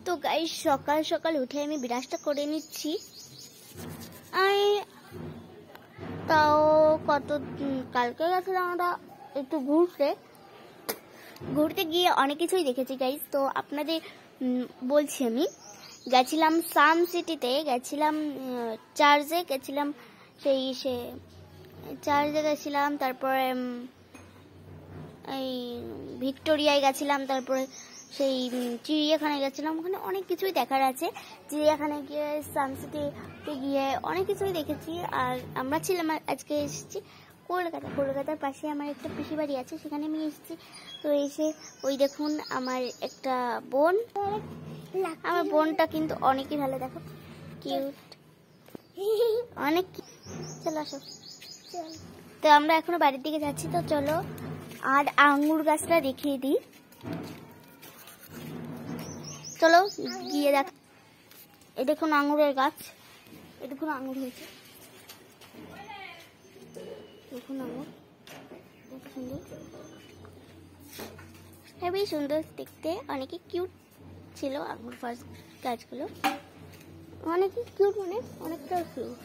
তো গাইস সকাল সকাল উঠে আমি ব্রাশটা করে নিচ্ছি। আমি তাও কালকে গেছিলাম আমরা একটু ঘুরতে গিয়ে অনেক কিছুই দেখেছি গাইস। তো আপনাদের বলছি, আমি গেছিলাম সান সিটিতে, গেছিলাম চার্চে গেছিলাম, চার্চে গেছিলাম, তারপরে এই ভিক্টোরিয়ায় গেছিলাম, তারপরে সেই চিড়িয়াখানায় গেছিলাম। ওখানে অনেক কিছুই দেখার আছে। চিড়িয়াখানায় গিয়ে সানসিটিতে গিয়ে অনেক কিছুই দেখেছি। আর আমরা ছিলাম, আজকে এসেছি কলকাতার পাশে আমার একটা পিসি বাড়ি আছে, সেখানে আমি এসেছি। তো এসে ওই দেখুন আমার একটা বোন, আমার বোনটা কিন্তু অনেকই ভালো, দেখো কিউট, অনেক। চলো আসো। তো আমরা এখনো বাড়ির দিকে যাচ্ছি, তো চলো। আর আঙ্গুর গাছটা দেখিয়ে দিই, চলো গিয়ে দেখ। এই দেখুন আঙ্গুরের গাছ, এই দেখুন আঙ্গুর হয়েছে, দেখুন আঙ্গুর কত সুন্দর, হেবি সুন্দর দেখতে, অনেকে কিউট ছিল আঙ্গুর গাছগুলো, অনেকে কিউট, মানে অনেকটা কিউট।